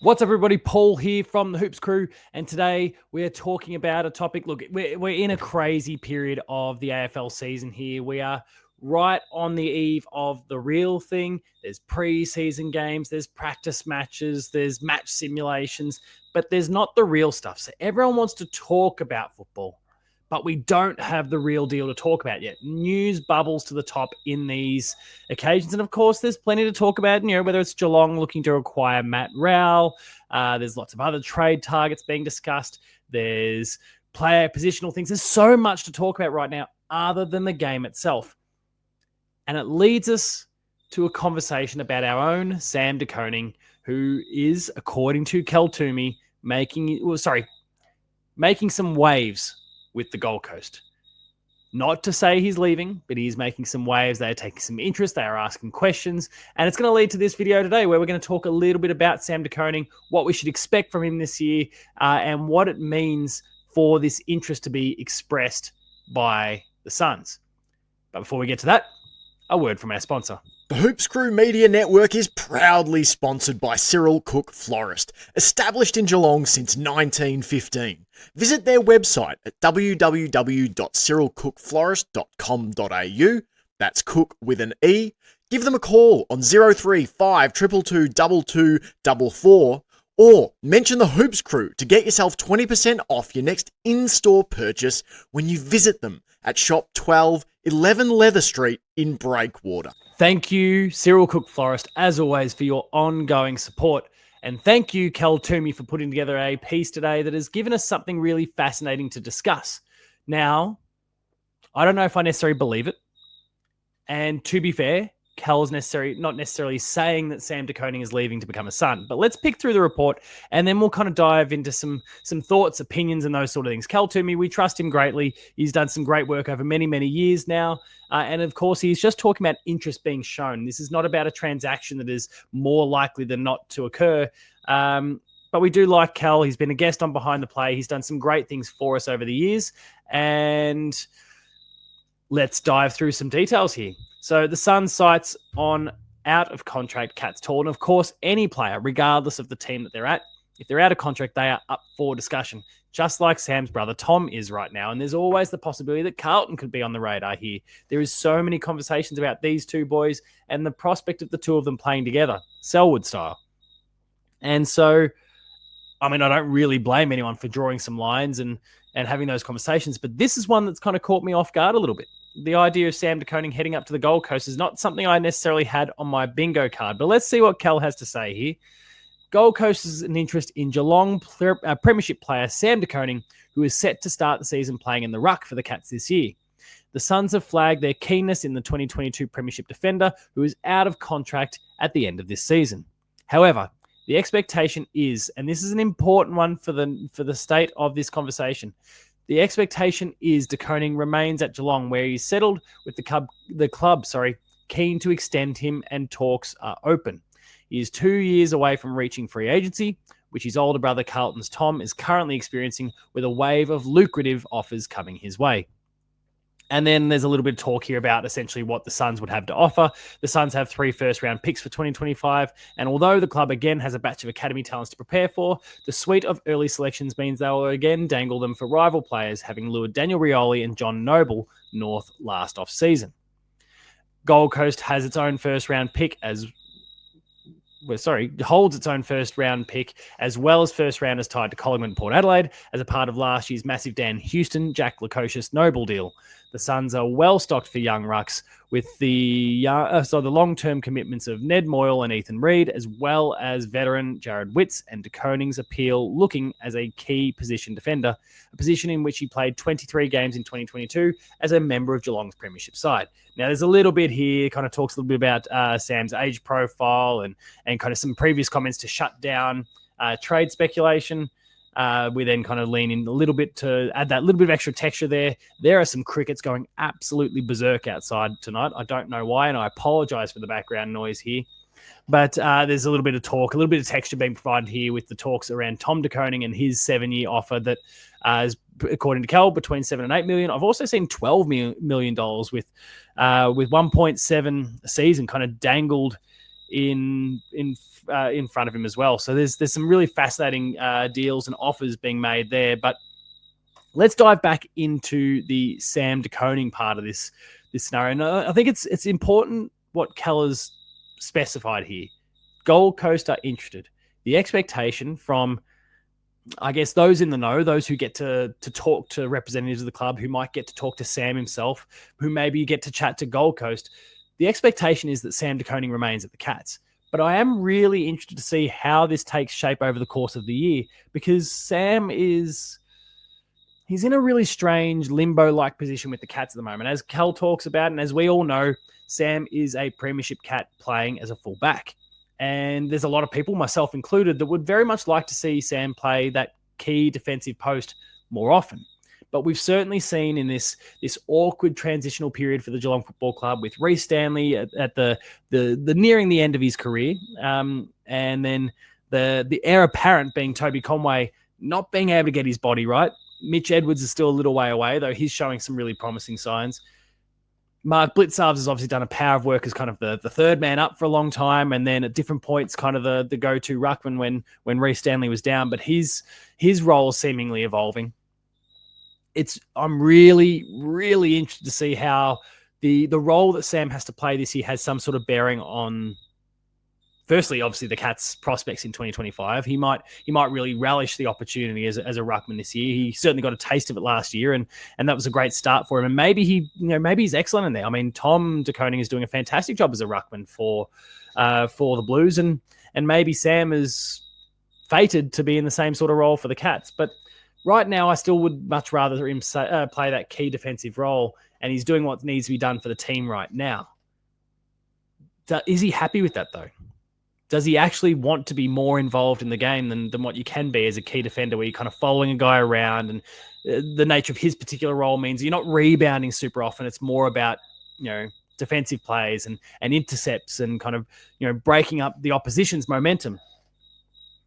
What's up, everybody? Paul here from the Hoops Crew, and today we are talking about a topic. Look, we're in a crazy period of the AFL season here. We are right on the eve of the real thing. There's pre-season games, there's practice matches, there's match simulations, but there's not the real stuff. So everyone wants to talk about football, but we don't have the real deal to talk about yet. News bubbles to the top in these occasions. And of course, there's plenty to talk about, whether it's Geelong looking to acquire Matt Rowell. There's lots of other trade targets being discussed. There's player positional things. There's so much to talk about right now other than the game itself. And it leads us to a conversation about our own Sam De Koning, who is, according to Kel Toomey, making some waves with the Gold Coast. Not to say he's leaving, but he's making some waves. They are taking some interest. They are asking questions. And it's going to lead to this video today where we're going to talk a little bit about Sam De Koning, what we should expect from him this year, and what it means for this interest to be expressed by the Suns. But before we get to that, a word from our sponsor. The Hoops Crew Media Network is proudly sponsored by Cyril Cook Florist, established in Geelong since 1915. Visit their website at www.cyrilcookflorist.com.au. That's Cook with an E. Give them a call on 035 222 2244 or mention the Hoops Crew to get yourself 20% off your next in-store purchase when you visit them at Shop 12, 11 Leather Street in Breakwater. Thank you, Cyril Cook Florist, as always, for your ongoing support. And thank you, Kel Toomey, for putting together a piece today that has given us something really fascinating to discuss. Now, I don't know if I necessarily believe it. And to be fair, Kel's not necessarily saying that Sam De Koning is leaving to become a Sun. But let's pick through the report, and then we'll kind of dive into some thoughts, opinions, and those sort of things. Kel Toomey, we trust him greatly. He's done some great work over many, many years now. And of course, he's just talking about interest being shown. This is not about a transaction that is more likely than not to occur. But we do like Kel. He's been a guest on Behind the Play. He's done some great things for us over the years. And let's dive through some details here. So the Suns sights on out-of-contract Cats tall. And of course, any player, regardless of the team that they're at, if they're out of contract, they are up for discussion, just like Sam's brother Tom is right now. And there's always the possibility that Carlton could be on the radar here. There is so many conversations about these two boys and the prospect of the two of them playing together, Selwood style. And so, I don't really blame anyone for drawing some lines and having those conversations, but this is one that's kind of caught me off guard a little bit. The idea of Sam De Koning heading up to the Gold Coast is not something I necessarily had on my bingo card, but let's see what Kel has to say here. Gold Coast is an interest in Geelong Premiership player Sam De Koning, who is set to start the season playing in the ruck for the Cats this year. The Suns have flagged their keenness in the 2022 Premiership defender, who is out of contract at the end of this season. However, the expectation is, and this is an important one for the state of this conversation, the expectation is De Koning remains at Geelong, where he's settled with the club, keen to extend him, and talks are open. He is 2 years away from reaching free agency, which his older brother Carlton's Tom is currently experiencing, with a wave of lucrative offers coming his way. And then there's a little bit of talk here about essentially what the Suns would have to offer. The Suns have 3 first-round picks for 2025, and although the club again has a batch of academy talents to prepare for, the suite of early selections means they will again dangle them for rival players, having lured Daniel Rioli and John Noble north last off-season. Gold Coast has its own first-round pick holds its own first-round pick, as well as first-rounders tied to Collingwood and Port Adelaide as a part of last year's massive Dan Houston, Jack Lukosius Noble deal. The Suns are well stocked for young rucks, with the long-term commitments of Ned Moyle and Ethan Reid, as well as veteran Jared Witts and De Koning's appeal looking as a key position defender, a position in which he played 23 games in 2022 as a member of Geelong's premiership side. Now, there's a little bit here, kind of talks a little bit about Sam's age profile and kind of some previous comments to shut down trade speculation. We then kind of lean in a little bit to add that little bit of extra texture there. There are some crickets going absolutely berserk outside tonight. I don't know why, and I apologize for the background noise here. But there's a little bit of talk, a little bit of texture being provided here with the talks around Tom De Koning and his 7-year offer that is, according to Cal, between $7 and $8 million. I've also seen $12 million with 1.7 a season kind of dangled in in front of him as well. So there's some really fascinating deals and offers being made there. But let's dive back into the Sam De Koning part of this scenario. And I think it's important what Keller's specified here. Gold Coast are interested. The expectation from, I guess, those in the know, those who get to talk to representatives of the club, who might get to talk to Sam himself, who maybe get to chat to Gold Coast, the expectation is that Sam De Koning remains at the Cats. But I am really interested to see how this takes shape over the course of the year, because Sam he's in a really strange limbo-like position with the Cats at the moment. As Cal talks about, and as we all know, Sam is a premiership Cat playing as a full-back. And there's a lot of people, myself included, that would very much like to see Sam play that key defensive post more often. But we've certainly seen in this awkward transitional period for the Geelong Football Club, with Reece Stanley at the nearing the end of his career, and then the heir apparent being Toby Conway not being able to get his body right. Mitch Edwards is still a little way away, though he's showing some really promising signs. Mark Blitzarves has obviously done a power of work as kind of the third man up for a long time, and then at different points kind of the go-to ruckman when Reece Stanley was down, but his role is seemingly evolving. I'm really, really interested to see how the role that Sam has to play this year has some sort of bearing on, firstly, obviously the Cats' prospects in 2025. He might really relish the opportunity as a ruckman this year. He certainly got a taste of it last year, and that was a great start for him. And maybe he's excellent in there. I mean, Tom De Koning is doing a fantastic job as a ruckman for the Blues, and maybe Sam is fated to be in the same sort of role for the Cats. But right now, I still would much rather him play that key defensive role, and he's doing what needs to be done for the team right now. Is he happy with that, though? Does he actually want to be more involved in the game than what you can be as a key defender, where you're kind of following a guy around, and the nature of his particular role means you're not rebounding super often. It's more about, defensive plays and intercepts and kind of, breaking up the opposition's momentum.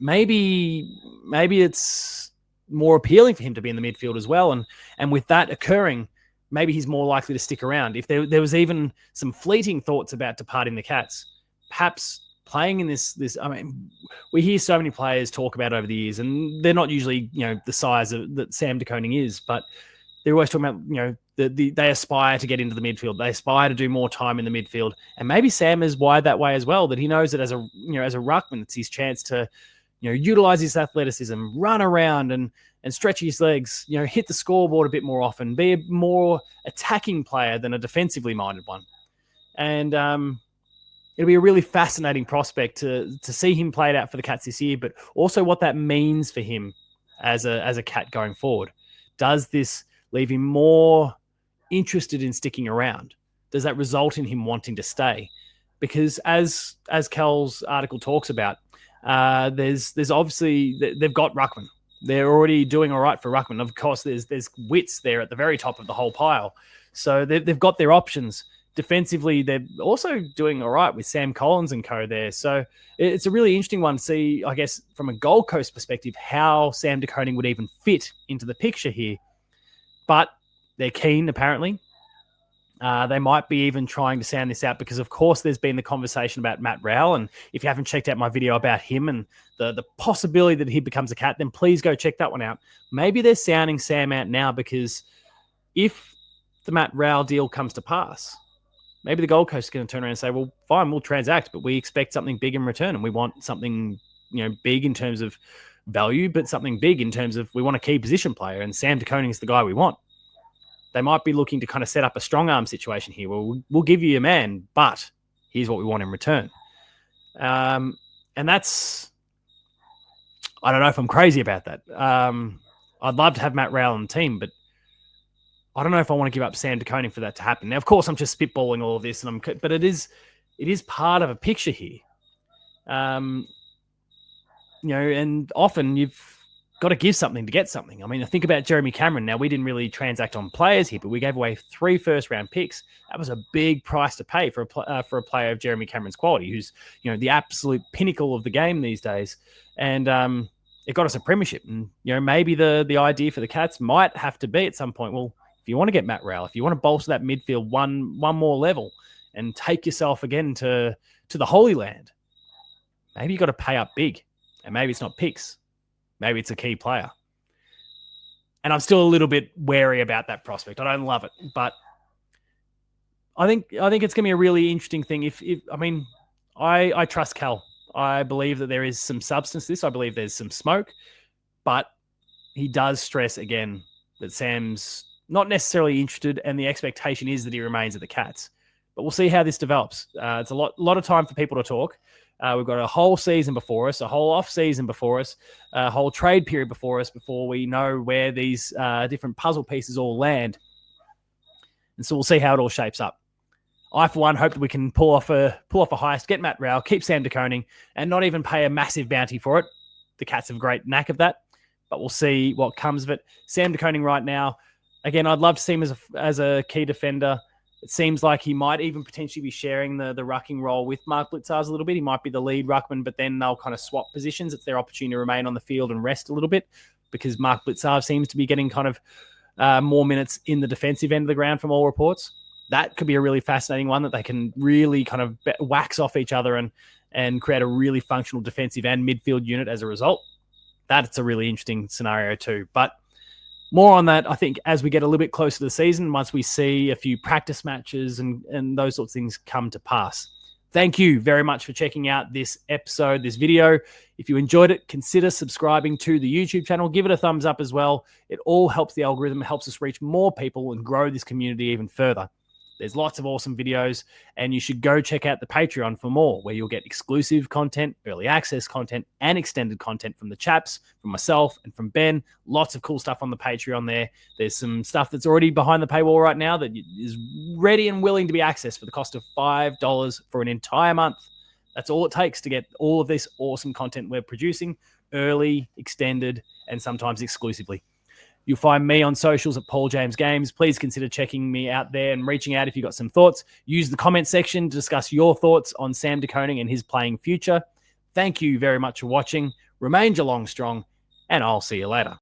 Maybe it's more appealing for him to be in the midfield as well. And with that occurring, maybe he's more likely to stick around. If there was even some fleeting thoughts about departing the Cats, perhaps playing in this, I mean, we hear so many players talk about over the years, and they're not usually, the size that Sam De Koning is, but they're always talking about, they aspire to get into the midfield. They aspire to do more time in the midfield. And maybe Sam is wired that way as well, that he knows that as a ruckman, it's his chance to, utilize his athleticism, run around and stretch his legs, hit the scoreboard a bit more often, be a more attacking player than a defensively minded one. And it'll be a really fascinating prospect to see him played out for the Cats this year, but also what that means for him as a Cat going forward. Does this leave him more interested in sticking around? Does that result in him wanting to stay? Because as Cal's article talks about, there's obviously, they've got ruckman. They're already doing all right for ruckman. Of course, there's wits there at the very top of the whole pile. So they've got their options. Defensively, they're also doing all right with Sam Collins and co there. So it's a really interesting one to see, I guess, from a Gold Coast perspective, how Sam De Koning would even fit into the picture here. But they're keen, apparently. They might be even trying to sound this out, because, of course, there's been the conversation about Matt Rowell. And if you haven't checked out my video about him and the possibility that he becomes a Cat, then please go check that one out. Maybe they're sounding Sam out now, because if the Matt Rowell deal comes to pass, maybe the Gold Coast is going to turn around and say, well, fine, we'll transact, but we expect something big in return, and we want something, big in terms of value, but something big in terms of we want a key position player, and Sam De Koning is the guy we want. They might be looking to kind of set up a strong arm situation here. Well, we'll give you your man, but here's what we want in return. And that's, I don't know if I'm crazy about that. I'd love to have Matt Rowell on the team, but I don't know if I want to give up Sam De Koning for that to happen. Now, of course, I'm just spitballing all of this, but it is part of a picture here. And often you've got to give something to get something. I mean, I think about Jeremy Cameron. Now, we didn't really transact on players here, but we gave away 3 first-round picks. That was a big price to pay for a player of Jeremy Cameron's quality, who's the absolute pinnacle of the game these days. And it got us a premiership. And maybe the idea for the Cats might have to be at some point, well, if you want to get Matt Rowell, if you want to bolster that midfield one more level and take yourself again to the Holy Land, maybe you got to pay up big, and maybe it's not picks. Maybe it's a key player. And I'm still a little bit wary about that prospect. I don't love it, but I think it's going to be a really interesting thing. I trust Cal. I believe that there is some substance to this. I believe there's some smoke, but he does stress again that Sam's not necessarily interested, and the expectation is that he remains at the Cats. But we'll see how this develops. It's a lot of time for people to talk. We've got a whole season before us, a whole off season before us, a whole trade period before us before we know where these different puzzle pieces all land. And so we'll see how it all shapes up. I, for one, hope that we can pull off a heist, get Matt Rowell, keep Sam De Koning, and not even pay a massive bounty for it. The Cats have a great knack of that, but we'll see what comes of it. Sam De Koning right now, again, I'd love to see him as a key defender. It seems like he might even potentially be sharing the rucking role with Mark Blitzars a little bit. He might be the lead ruckman, but then they'll kind of swap positions. It's their opportunity to remain on the field and rest a little bit, because Mark Blitzars seems to be getting kind of more minutes in the defensive end of the ground from all reports. That could be a really fascinating one that they can really kind of wax off each other and create a really functional defensive and midfield unit as a result. That's a really interesting scenario too. But more on that, I think, as we get a little bit closer to the season, once we see a few practice matches and those sorts of things come to pass. Thank you very much for checking out this episode, this video. If you enjoyed it, consider subscribing to the YouTube channel. Give it a thumbs up as well. It all helps the algorithm, helps us reach more people and grow this community even further. There's lots of awesome videos, and you should go check out the Patreon for more, where you'll get exclusive content, early access content, and extended content from the chaps, from myself, and from Ben. Lots of cool stuff on the Patreon there. There's some stuff that's already behind the paywall right now that is ready and willing to be accessed for the cost of $5 for an entire month. That's all it takes to get all of this awesome content we're producing, early, extended, and sometimes exclusively. You'll find me on socials at Paul James Games. Please consider checking me out there and reaching out if you've got some thoughts. Use the comment section to discuss your thoughts on Sam De Koning and his playing future. Thank you very much for watching. Remain Geelong strong, and I'll see you later.